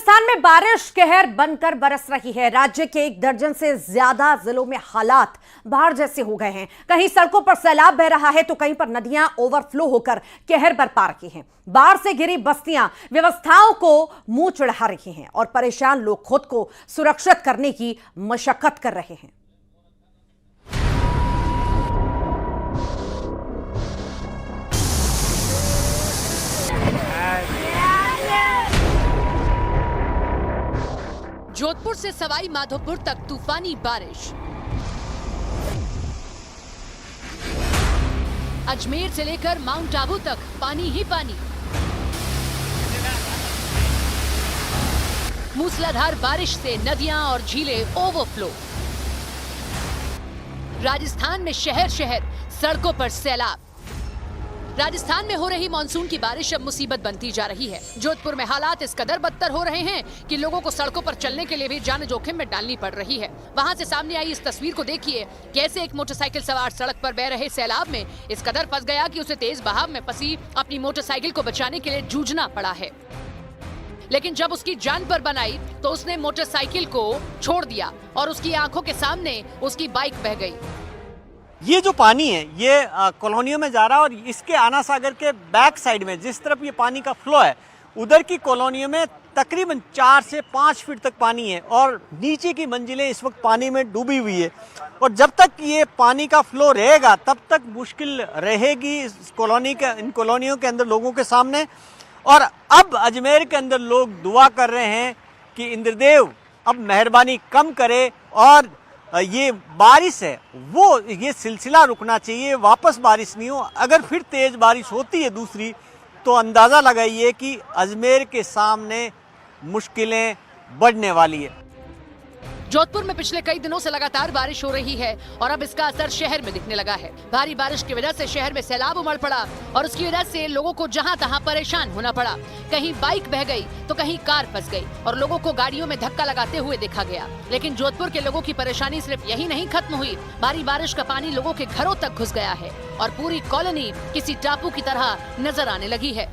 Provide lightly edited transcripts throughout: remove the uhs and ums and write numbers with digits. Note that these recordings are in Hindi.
राजस्थान में बारिश कहर बनकर बरस रही है। राज्य के 1 दर्जन से ज्यादा जिलों में हालात बाढ़ जैसे हो गए हैं। कहीं सड़कों पर सैलाब बह रहा है तो कहीं पर नदियां ओवरफ्लो होकर कहर बरपा रही हैं। बाढ़ से घिरी बस्तियां व्यवस्थाओं को मुंह चढ़ा रही हैं और परेशान लोग खुद को सुरक्षित करने की मशक्कत कर रहे हैं। जोधपुर से सवाई माधोपुर तक तूफानी बारिश। अजमेर से लेकर माउंट आबू तक पानी ही पानी। मूसलाधार बारिश से नदियां और झीलें ओवरफ्लो। राजस्थान में शहर शहर सड़कों पर सैलाब। राजस्थान में हो रही मानसून की बारिश अब मुसीबत बनती जा रही है। जोधपुर में हालात इस कदर बदतर हो रहे हैं कि लोगों को सड़कों पर चलने के लिए भी जान जोखिम में डालनी पड़ रही है। वहां से सामने आई इस तस्वीर को देखिए, कैसे एक मोटरसाइकिल सवार सड़क पर बह रहे सैलाब में इस कदर फंस गया कि उसे तेज बहाव में फंसी अपनी मोटरसाइकिल को बचाने के लिए जूझना पड़ा है। लेकिन जब उसकी जान पर बन आई तो उसने मोटरसाइकिल को छोड़ दिया और उसकी आंखों के सामने उसकी बाइक बह गई। ये जो पानी है ये कॉलोनियों में जा रहा है और इसके आना सागर के बैक साइड में जिस तरफ ये पानी का फ्लो है उधर की कॉलोनियों में तकरीबन 4 से 5 फीट तक पानी है और नीचे की मंजिलें इस वक्त पानी में डूबी हुई है। और जब तक ये पानी का फ्लो रहेगा तब तक मुश्किल रहेगी इस इन कॉलोनियों के अंदर लोगों के सामने। और अब अजमेर के अंदर लोग दुआ कर रहे हैं कि इंद्रदेव अब मेहरबानी कम करे और ये बारिश है वो ये सिलसिला रुकना चाहिए, वापस बारिश नहीं हो। अगर फिर तेज बारिश होती है दूसरी तो अंदाज़ा लगाइए कि अजमेर के सामने मुश्किलें बढ़ने वाली है। जोधपुर में पिछले कई दिनों से लगातार बारिश हो रही है और अब इसका असर शहर में दिखने लगा है। भारी बारिश की वजह से शहर में सैलाब उमड़ पड़ा और उसकी वजह से लोगों को जहां तहां परेशान होना पड़ा। कहीं बाइक बह गई तो कहीं कार फंस गई और लोगों को गाड़ियों में धक्का लगाते हुए देखा गया। लेकिन जोधपुर के लोगों की परेशानी सिर्फ यही नहीं खत्म हुई, भारी बारिश का पानी लोगों के घरों तक घुस गया है और पूरी कॉलोनी किसी टापू की तरह नजर आने लगी है।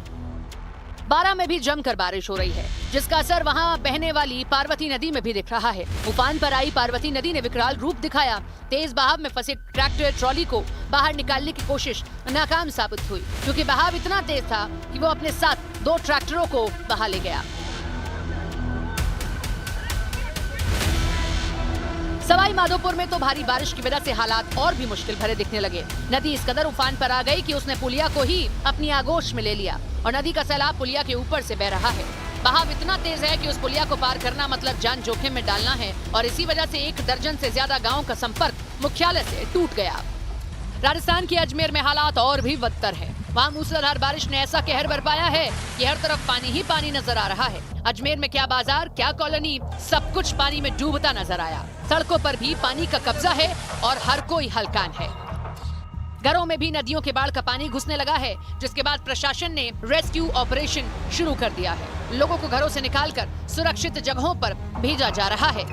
बारा में भी जमकर बारिश हो रही है जिसका असर वहां बहने वाली पार्वती नदी में भी दिख रहा है। उफान पर आई पार्वती नदी ने विकराल रूप दिखाया। तेज बहाव में फंसे ट्रैक्टर ट्रॉली को बाहर निकालने की कोशिश नाकाम साबित हुई क्योंकि बहाव इतना तेज था कि वो अपने साथ 2 ट्रैक्टरों को बहा ले गया। सवाई माधोपुर में तो भारी बारिश की वजह से हालात और भी मुश्किल भरे दिखने लगे। नदी इस कदर उफान पर आ गई कि उसने पुलिया को ही अपनी आगोश में ले लिया और नदी का सैलाब पुलिया के ऊपर से बह रहा है। बहाव इतना तेज है कि उस पुलिया को पार करना मतलब जान जोखिम में डालना है और इसी वजह से 1 दर्जन से ज्यादा गाँव का संपर्क मुख्यालय से टूट गया। राजस्थान के अजमेर में हालात और भी बदतर है। वहाँ मूसलाधार बारिश ने ऐसा कहर बरपाया है कि हर तरफ पानी ही पानी नजर आ रहा है। अजमेर में क्या बाजार क्या कॉलोनी सब कुछ पानी में डूबता नजर आया। सड़कों पर भी पानी का कब्जा है और हर कोई हलकान है। घरों में भी नदियों के बाढ़ का पानी घुसने लगा है जिसके बाद प्रशासन ने रेस्क्यू ऑपरेशन शुरू कर दिया है। लोगों को घरों से निकालकर सुरक्षित जगहों पर भेजा जा रहा है।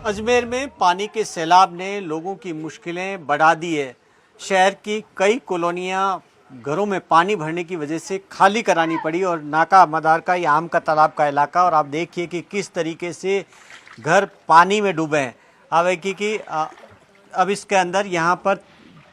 अजमेर में पानी के सैलाब ने लोगों की मुश्किलें बढ़ा दी है। शहर की कई कॉलोनियां घरों में पानी भरने की वजह से खाली करानी पड़ी और नाका मदार का या आम का तालाब का इलाका और आप देखिए कि किस तरीके से घर पानी में डूबे हैं। अब कि अब इसके अंदर यहाँ पर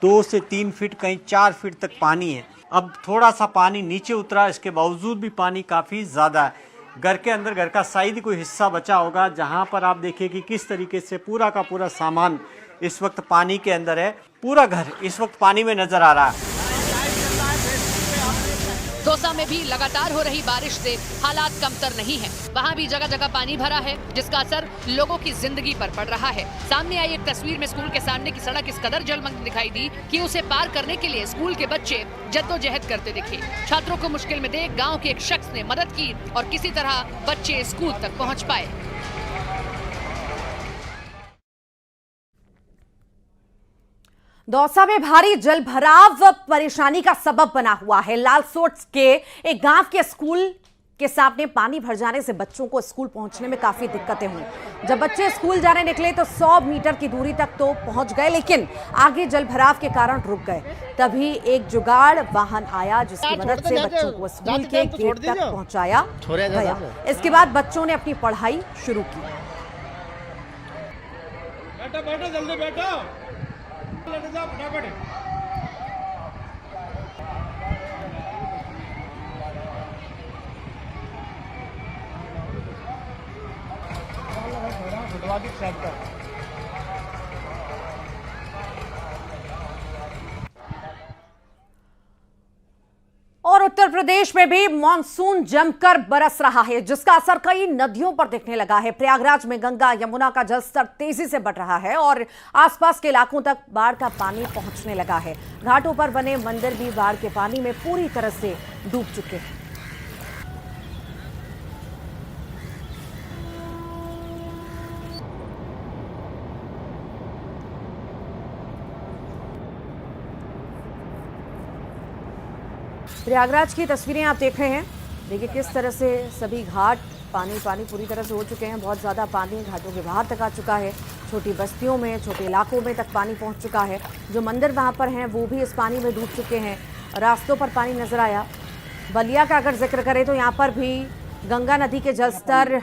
2 से 3 फीट कहीं 4 फीट तक पानी है। अब थोड़ा सा पानी नीचे उतरा, इसके बावजूद भी पानी काफ़ी ज़्यादा है। घर के अंदर घर का शायद कोई हिस्सा बचा होगा जहाँ पर आप देखिए कि किस तरीके से पूरा का पूरा सामान इस वक्त पानी के अंदर है। पूरा घर इस वक्त पानी में नजर आ रहा है। दौसा में भी लगातार हो रही बारिश से हालात कमतर नहीं है। वहाँ भी जगह जगह पानी भरा है जिसका असर लोगों की जिंदगी पर पड़ रहा है। सामने आई एक तस्वीर में स्कूल के सामने की सड़क इस कदर जलमग्न दिखाई दी कि उसे पार करने के लिए स्कूल के बच्चे जद्दोजहद करते दिखे। छात्रों को मुश्किल में देख गाँव के एक शख्स ने मदद की और किसी तरह बच्चे स्कूल तक पहुँच पाए। दौसा में भारी जल भराव परेशानी का सबब बना हुआ है। लालसोट के एक गांव के स्कूल के सामने पानी भर जाने से बच्चों को स्कूल पहुंचने में काफी दिक्कतें हुई। जब बच्चे स्कूल जाने निकले तो 100 मीटर की दूरी तक तो पहुंच गए, लेकिन आगे जल भराव के कारण रुक गए। तभी एक जुगाड़ वाहन आया जिसकी मदद से बच्चों को स्कूल के गेट तक पहुंचाया गया। इसके बाद बच्चों ने अपनी पढ़ाई शुरू की। बैठो जल्दी बैठो, लेटे जाओ फटाफट। और उत्तर प्रदेश में भी मानसून जमकर बरस रहा है, जिसका असर कई नदियों पर दिखने लगा है। प्रयागराज में गंगा यमुना का जलस्तर तेजी से बढ़ रहा है और आसपास के इलाकों तक बाढ़ का पानी पहुंचने लगा है। घाटों पर बने मंदिर भी बाढ़ के पानी में पूरी तरह से डूब चुके हैं। प्रयागराज की तस्वीरें आप देख रहे हैं। देखिए किस तरह से सभी घाट पानी पूरी तरह से हो चुके हैं। बहुत ज़्यादा पानी घाटों के बाहर तक आ चुका है। छोटी बस्तियों में, छोटे इलाकों में तक पानी पहुंच चुका है। जो मंदिर वहां पर हैं वो भी इस पानी में डूब चुके हैं। रास्तों पर पानी नजर आया। बलिया का अगर जिक्र करें तो यहाँ पर भी गंगा नदी के जलस्तर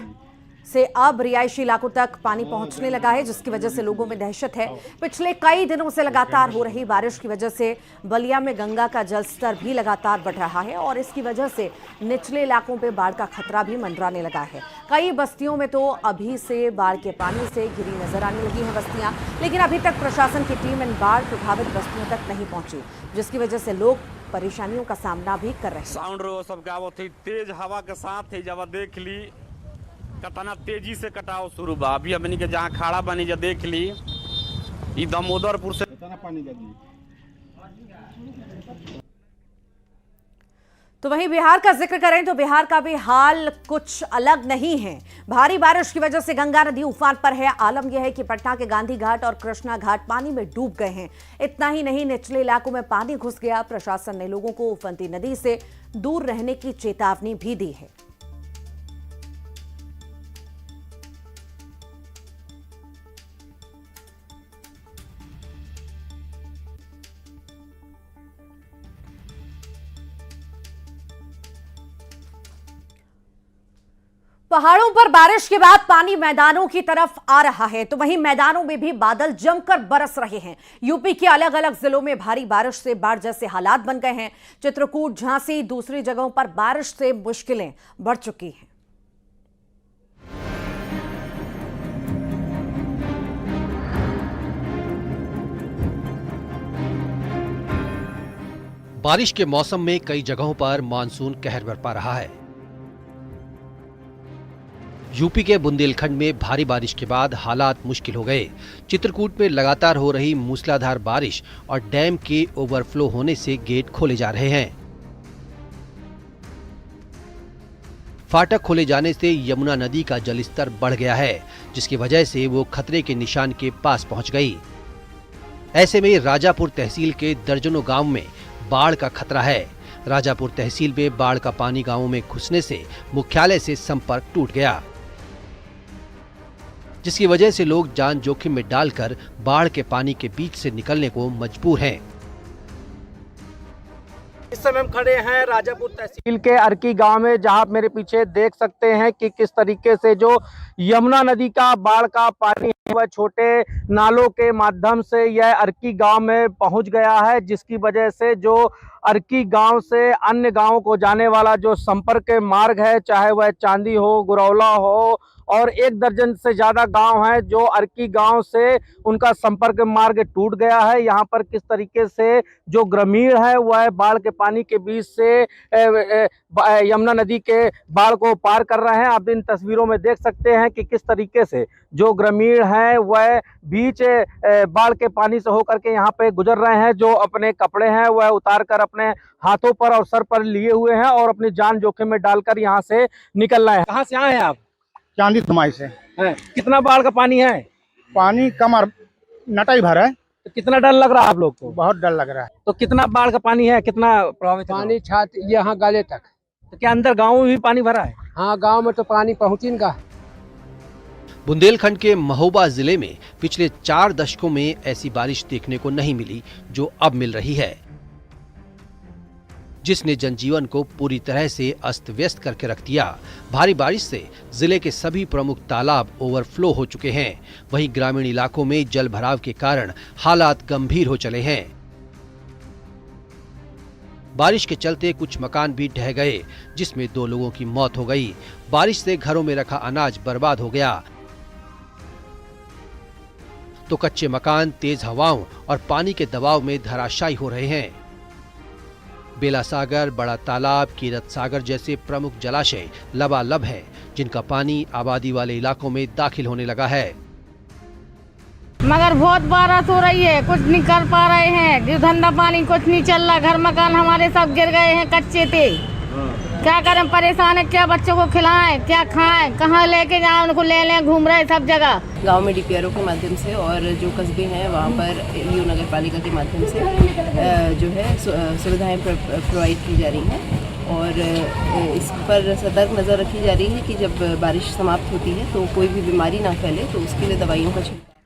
से अब रिहायशी इलाकों तक पानी पहुंचने लगा है, जिसकी वजह से लोगों में दहशत है। पिछले कई दिनों से लगातार हो रही बारिश की वजह से बलिया में गंगा का जलस्तर भी लगातार बढ़ रहा है और इसकी वजह से निचले इलाकों पे बाढ़ का खतरा भी मंडराने लगा है। कई बस्तियों में तो अभी से बाढ़ के पानी से घिरी नजर आने लगी हैं बस्तियां, लेकिन अभी तक प्रशासन की टीम इन बाढ़ प्रभावित बस्तियों तक नहीं पहुंची, जिसकी वजह से लोग परेशानियों का सामना भी कर रहे हैं। साउंड रो सब क्या वो थी, तेज हवा के साथ थी। जब देख ली कतना तेजी से कटाव शुरू बा। अभी अपनी के जहाँ खाड़ा बनी जा देख ली, ई दामोदरपुर से पानी लगी। तो वहीं बिहार का जिक्र करें तो बिहार का भी हाल कुछ अलग नहीं है। भारी बारिश की वजह से गंगा नदी उफान पर है। आलम यह है कि पटना के गांधी घाट और कृष्णा घाट पानी में डूब गए हैं। इतना ही नहीं, निचले इलाकों में पानी घुस गया। प्रशासन ने लोगों को उफनती नदी से दूर रहने की चेतावनी भी दी है। पहाड़ों पर बारिश के बाद पानी मैदानों की तरफ आ रहा है, तो वहीं मैदानों में भी बादल जमकर बरस रहे हैं। यूपी के अलग अलग जिलों में भारी बारिश से बाढ़ जैसे हालात बन गए हैं। चित्रकूट, झांसी, दूसरी जगहों पर बारिश से मुश्किलें बढ़ चुकी हैं। बारिश के मौसम में कई जगहों पर मानसून कहर बरपा रहा है। यूपी के बुंदेलखंड में भारी बारिश के बाद हालात मुश्किल हो गए। चित्रकूट में लगातार हो रही मूसलाधार बारिश और डैम के ओवरफ्लो होने से गेट खोले जा रहे हैं। फाटक खोले जाने से यमुना नदी का जलस्तर बढ़ गया है, जिसकी वजह से वो खतरे के निशान के पास पहुंच गई। ऐसे में राजापुर तहसील के दर्जनों गांव में बाढ़ का खतरा है। राजापुर तहसील में बाढ़ का पानी गांवों में घुसने से मुख्यालय से संपर्क टूट गया, जिसकी वजह से लोग जान जोखिम में डालकर बाढ़ के पानी के बीच से निकलने को मजबूर हैं। इस समय हम खड़े हैं राजापुर तहसील के अर्की गांव में, जहां आप मेरे पीछे देख सकते हैं कि किस तरीके से जो यमुना नदी का बाढ़ का पानी है वह छोटे नालों के माध्यम से यह अर्की गांव में पहुंच गया है, जिसकी वजह से जो अर्की गांव से अन्य गांवों को जाने वाला जो संपर्क मार्ग है, चाहे वह चांदी हो, गुरौला हो और 1 दर्जन से ज्यादा गांव हैं जो अर्की गांव से उनका संपर्क मार्ग टूट गया है। यहाँ पर किस तरीके से जो ग्रामीण है वह बाढ़ के पानी के बीच से यमुना नदी के बाढ़ को पार कर रहे हैं। आप इन तस्वीरों में देख सकते हैं कि किस तरीके से जो ग्रामीण हैं वह बीच बाढ़ के पानी से होकर के यहाँ पे गुजर रहे हैं। जो अपने कपड़े हैं वह उतार कर अपने हाथों पर और सर पर लिए हुए हैं और अपनी जान जोखिम में डालकर यहाँ से निकल रहे हैं। कहाँ से आए हैं आप? चांदी धुमाई से है। कितना बाढ़ का पानी है? पानी कमर नटाई भर है। तो कितना डर लग रहा है आप लोग को? बहुत डर लग रहा है। तो कितना बाढ़ का पानी है, कितना प्रभावित? पानी छाती यहाँ गले तक। तो क्या अंदर गाँव में भी पानी भरा है? हाँ, गांव में तो पानी पहुंची का। बुंदेलखंड के महोबा जिले में पिछले 4 दशकों में ऐसी बारिश देखने को नहीं मिली जो अब मिल रही है, जिसने जनजीवन को पूरी तरह से अस्त व्यस्त करके रख दिया। भारी बारिश से जिले के सभी प्रमुख तालाब ओवरफ्लो हो चुके हैं। वहीं ग्रामीण इलाकों में जल भराव के कारण हालात गंभीर हो चले हैं। बारिश के चलते कुछ मकान भी ढह गए, जिसमें 2 लोगों की मौत हो गई। बारिश से घरों में रखा अनाज बर्बाद हो गया, तो कच्चे मकान तेज हवाओं और पानी के दबाव में धराशायी हो रहे हैं। बेला सागर, बड़ा तालाब, कीरत सागर जैसे प्रमुख जलाशय लबालब हैं, जिनका पानी आबादी वाले इलाकों में दाखिल होने लगा है। मगर बहुत बारिश हो रही है, कुछ नहीं कर पा रहे हैं। जो धंधा पानी कुछ नहीं चल रहा, घर मकान हमारे सब गिर गए हैं, कच्चे थे। क्या करें, परेशान है। क्या बच्चों को खिलाएं, क्या खाएं, कहाँ लेके जाएं, उनको ले लें, घूम रहे सब जगह। गांव में डीपीआरओ के माध्यम से और जो कस्बे हैं वहाँ पर ईओ नगर पालिका के माध्यम से जो है सुविधाएं प्रोवाइड की जा रही हैं और इस पर सतर्क नज़र रखी जा रही है कि जब बारिश समाप्त होती है तो कोई भी बीमारी ना फैले, तो उसके लिए दवाइयों का छिड़काव